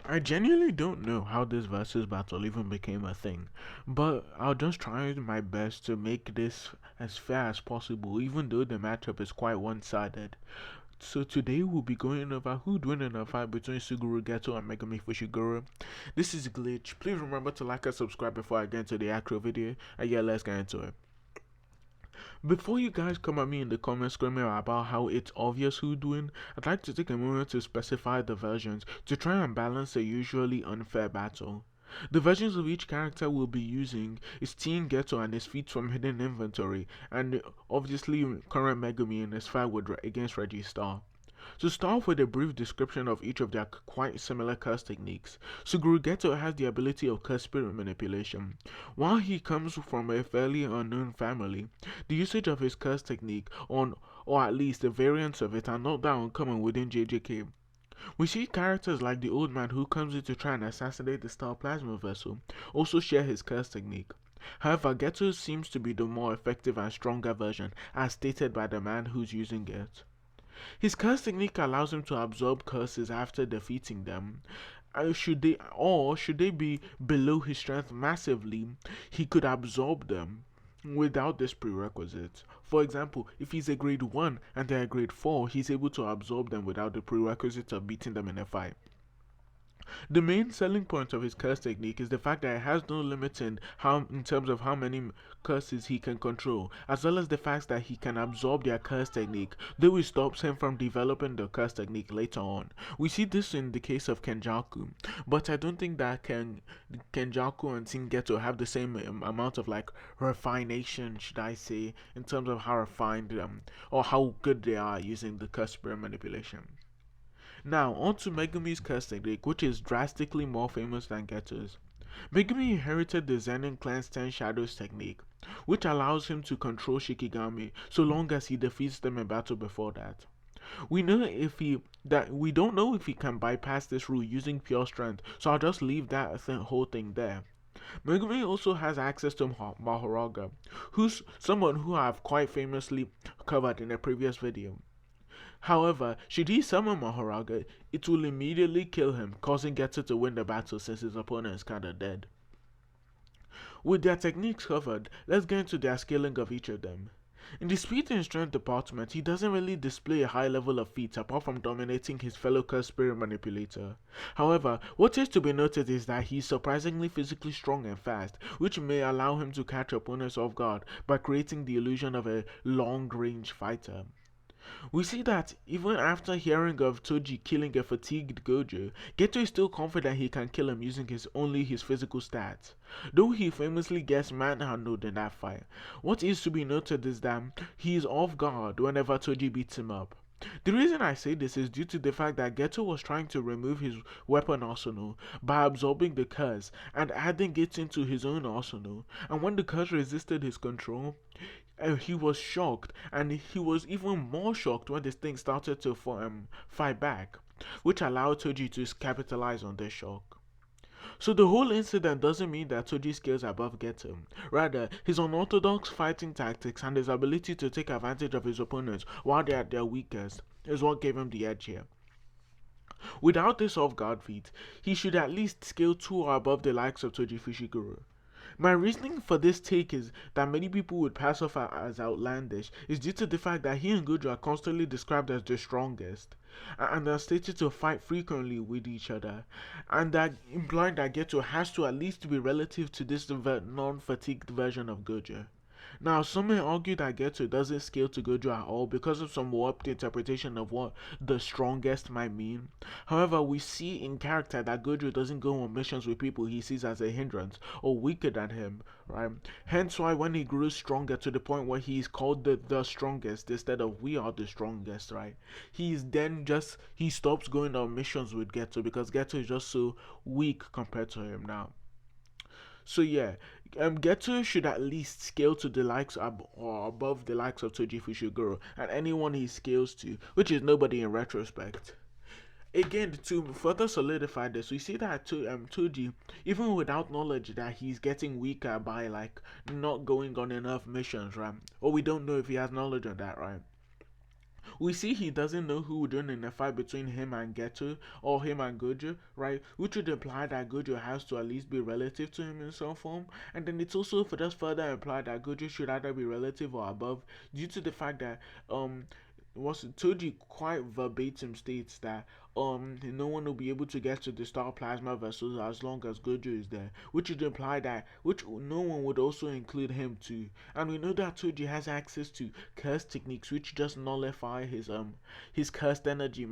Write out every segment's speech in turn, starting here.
I genuinely don't know how this versus battle even became a thing, but I'll just try my best to make this as fair as possible, even though the matchup is quite one-sided. So today we'll be going over who'd win in a fight between Suguru, Geto and Megumi Fushiguro. This is Glitch. Please remember to like and subscribe before I get into the actual video, and yeah, let's get into it. Before you guys come at me in the comments screaming about how it's obvious who'd win, I'd like to take a moment to specify the versions to try and balance a usually unfair battle. The versions of each character we'll be using is Teen Geto and his feats from hidden inventory, and obviously current Megumi in his fight against Reggie Star. To start off with a brief description of each of their quite similar curse techniques, Suguru Geto has the ability of curse spirit manipulation. While he comes from a fairly unknown family, the usage of his curse technique, or at least the variants of it, are not that uncommon within JJK. We see characters like the old man who comes in to try and assassinate the Star Plasma vessel also share his curse technique. However, Geto seems to be the more effective and stronger version, as stated by the man who's using it. His curse technique allows him to absorb curses after defeating them. Should they be below his strength massively, he could absorb them without this prerequisite. For example, if he's a grade 1 and they're a grade 4, he's able to absorb them without the prerequisite of beating them in a fight. The main selling point of his curse technique is the fact that it has no limit in terms of how many curses he can control, as well as the fact that he can absorb their curse technique, though it stops him from developing the curse technique later on. We see this in the case of Kenjaku, but I don't think that Kenjaku and Shingeto have the same amount of like refination, should I say, in terms of how refined or how good they are using the curse spirit manipulation. Now, on to Megumi's curse technique, which is drastically more famous than Geto's. Megumi inherited the Zenin clan's Ten Shadows technique, which allows him to control Shikigami so long as he defeats them in battle before that. We don't know if he can bypass this rule using pure strength, so I'll just leave that whole thing there. Megumi also has access to Mahoraga, who's someone who I've quite famously covered in a previous video. However, should he summon Mahoraga, it will immediately kill him, causing Geto to win the battle since his opponent is kinda dead. With their techniques covered, let's get into their scaling of each of them. In the speed and strength department, he doesn't really display a high level of feats apart from dominating his fellow curse spirit manipulator. However, what is to be noted is that he is surprisingly physically strong and fast, which may allow him to catch opponents off guard by creating the illusion of a long-range fighter. We see that even after hearing of Toji killing a fatigued Gojo, Geto is still confident he can kill him using only his physical stats. Though he famously gets manhandled in that fight, what is to be noted is that he is off guard whenever Toji beats him up. The reason I say this is due to the fact that Geto was trying to remove his weapon arsenal by absorbing the curse and adding it into his own arsenal, and when the curse resisted his control, he was shocked, and he was even more shocked when this thing started to fight back, which allowed Toji to capitalize on this shock. So the whole incident doesn't mean that Toji's skills are above Geto. Rather, his unorthodox fighting tactics and his ability to take advantage of his opponents while they are at their weakest is what gave him the edge here. Without this off-guard feat, he should at least scale 2 or above the likes of Toji Fushiguro. My reasoning for this take is that many people would pass off as outlandish is due to the fact that he and Gojo are constantly described as the strongest and are stated to fight frequently with each other, and that implying that Geto has to at least be relative to this non-fatigued version of Gojo. Now, some may argue that Geto doesn't scale to Gojo at all because of some warped interpretation of what the strongest might mean. However, we see in character that Gojo doesn't go on missions with people he sees as a hindrance or weaker than him, right? Hence why when he grows stronger to the point where he is called the strongest instead of we are the strongest, right? He stops going on missions with Geto because Geto is just so weak compared to him now. So yeah, Geto should at least scale to the likes or above the likes of Toji Fushiguro and anyone he scales to, which is nobody in retrospect. Again, to further solidify this, we see that Toji, even without knowledge that he's getting weaker by like not going on enough missions, right? Or we don't know if he has knowledge of that, right? We see he doesn't know who would win in a fight between him and Geto or him and Gojo, right? Which would imply that Gojo has to at least be relative to him in some form. And then it's also for just further implied that Gojo should either be relative or above, due to the fact that was Toji quite verbatim states that no one will be able to get to the star plasma vessels as long as Gojo is there, which would imply that which no one would also include him too. And we know that Toji has access to curse techniques which just nullify his cursed energy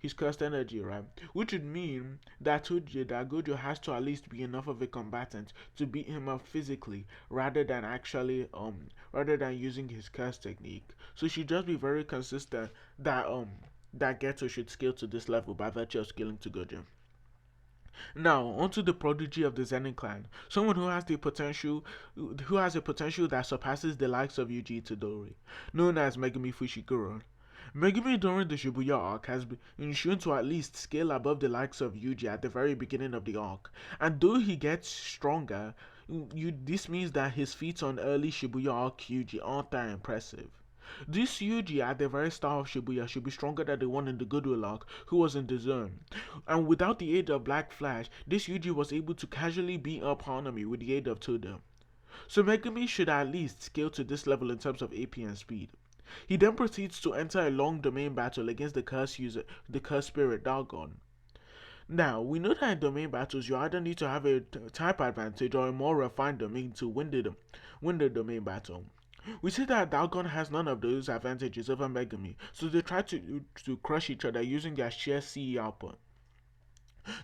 his cursed energy, right? Which would mean that Gojo has to at least be enough of a combatant to beat him up physically rather than using his curse technique. So she should just be very consistent that Geto should scale to this level by virtue of scaling to Gojo. Now, onto the prodigy of the Zenin clan, someone who has a potential that surpasses the likes of Yuji Itadori, known as Megumi Fushiguro. Megumi during the Shibuya arc has been shown to at least scale above the likes of Yuji at the very beginning of the arc, and though he gets stronger, this means that his feats on early Shibuya arc Yuji aren't that impressive. This Yuji at the very start of Shibuya should be stronger than the one in the Goodwill arc, who was in the zone. And without the aid of Black Flash, this Yuji was able to casually beat up Hanami with the aid of Todo. So Megumi should at least scale to this level in terms of AP and speed. He then proceeds to enter a long domain battle against the curse spirit Dalgon. Now, we know that in domain battles you either need to have a type advantage or a more refined domain to win the domain battle. We see that Dalgon has none of those advantages over Megumi, so they try to crush each other using their sheer CE output.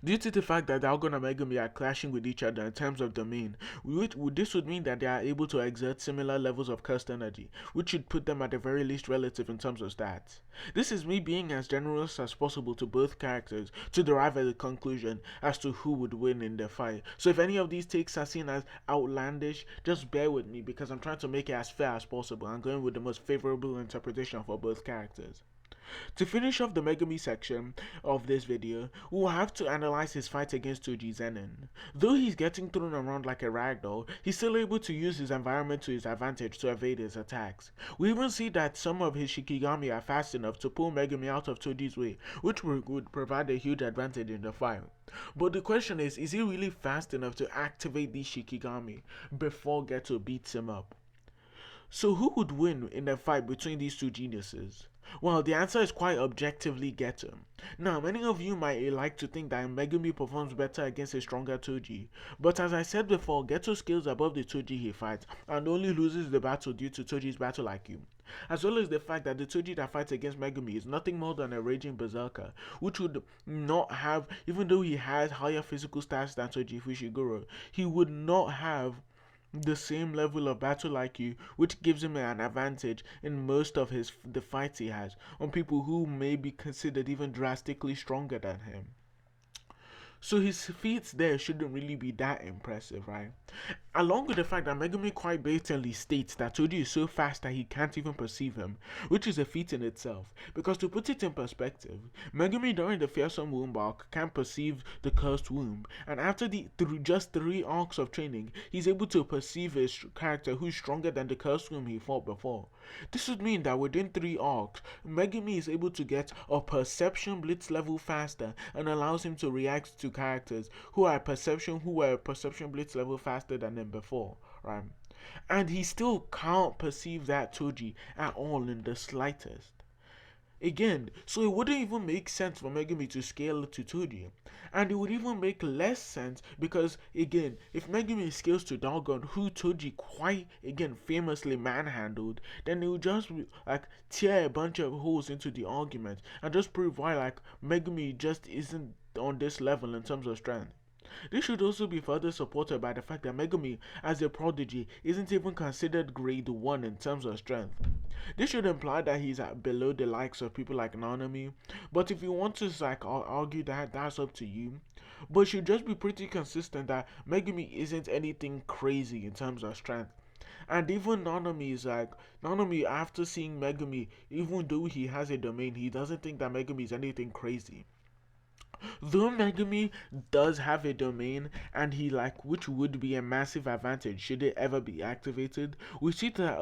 Due to the fact that Dalgon and Megumi are clashing with each other in terms of domain, this would mean that they are able to exert similar levels of cursed energy, which should put them at the very least relative in terms of stats. This is me being as generous as possible to both characters to derive a conclusion as to who would win in the fight. So if any of these takes are seen as outlandish, just bear with me because I'm trying to make it as fair as possible. I'm going with the most favorable interpretation for both characters. To finish off the Megumi section of this video, we will have to analyze his fight against Toji Zenin. Though he's getting thrown around like a ragdoll, he's still able to use his environment to his advantage to evade his attacks. We even see that some of his Shikigami are fast enough to pull Megumi out of Toji's way, which would provide a huge advantage in the fight. But the question is he really fast enough to activate these Shikigami before Geto beats him up? So who would win in a fight between these two geniuses? Well, the answer is quite objectively Geto. Now, many of you might like to think that Megumi performs better against a stronger Toji, but as I said before, Geto scales above the Toji he fights and only loses the battle due to Toji's battle IQ, as well as the fact that the Toji that fights against Megumi is nothing more than a raging berserker, which would not have, even though he has higher physical stats than Toji Fushiguro, he would not have the same level of battle IQ, which gives him an advantage in most of the fights he has on people who may be considered even drastically stronger than him. So his feats there shouldn't really be that impressive, right? Along with the fact that Megumi quite blatantly states that Toji is so fast that he can't even perceive him, which is a feat in itself. Because to put it in perspective, Megumi during the Fearsome Womb arc can perceive the Cursed Womb, and after just 3 arcs of training, he's able to perceive a character who's stronger than the Cursed Womb he fought before. This would mean that within 3 arcs, Megumi is able to get a perception blitz level faster and allows him to react to characters who were perception blitz level faster than them before, right? And he still can't perceive that Toji at all in the slightest. Again, so it wouldn't even make sense for Megumi to scale to Toji. And it would even make less sense because, again, if Megumi scales to Dalgon, who Toji quite, again, famously manhandled, then it would just, tear a bunch of holes into the argument and just prove why, Megumi just isn't on this level in terms of strength. This should also be further supported by the fact that Megumi, as a prodigy, isn't even considered grade 1 in terms of strength. This should imply that he's below the likes of people like Nanami, but if you want to argue that, that's up to you. But it should just be pretty consistent that Megumi isn't anything crazy in terms of strength. And even Nanami after seeing Megumi, even though he has a domain, he doesn't think that Megumi is anything crazy. Though Megumi does have a domain, and he like, which would be a massive advantage should it ever be activated, we see that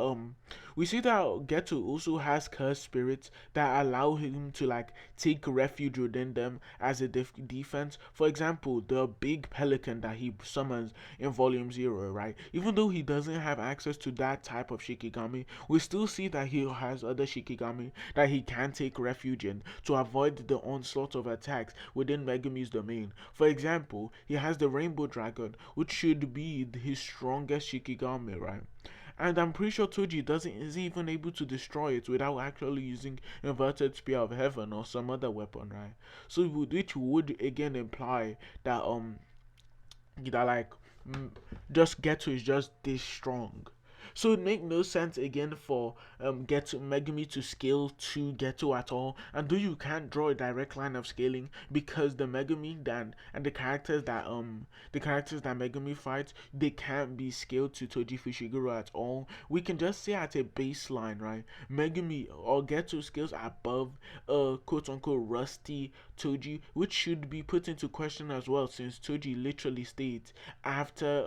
Geto also has cursed spirits that allow him to like take refuge within them as a defense. For example, the big pelican that he summons in Volume Zero, right? Even though he doesn't have access to that type of Shikigami, we still see that he has other Shikigami that he can take refuge in to avoid the onslaught of attacks within Megumi's domain. For example, he has the Rainbow Dragon, which should be his strongest Shikigami, right? And I'm pretty sure Toji doesn't is even able to destroy it without actually using inverted spear of heaven or some other weapon, right? So which would again imply that that like mm, just Geto is just this strong. So it make no sense again for Geto Megumi to scale to Geto at all. And though you can't draw a direct line of scaling because the Megumi that and the characters that Megumi fights, they can't be scaled to Toji Fushiguro at all. We can just say at a baseline, right? Megumi or Geto scales above quote unquote rusty Toji, which should be put into question as well, since Toji literally states after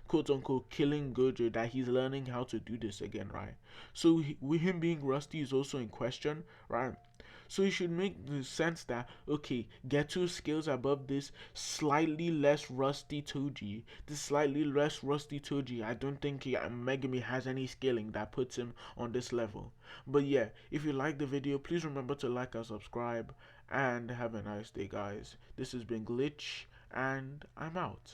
quote unquote killing Gojo that he's learning how to do this again, right? So with him being rusty is also in question, right? So it should make the sense that okay, Geto skills above this slightly less rusty Toji. This slightly less rusty Toji, I don't think Megumi has any scaling that puts him on this level. But yeah, if you like the video, please remember to like and subscribe, and have a nice day, guys. This has been Glitch, and I'm out.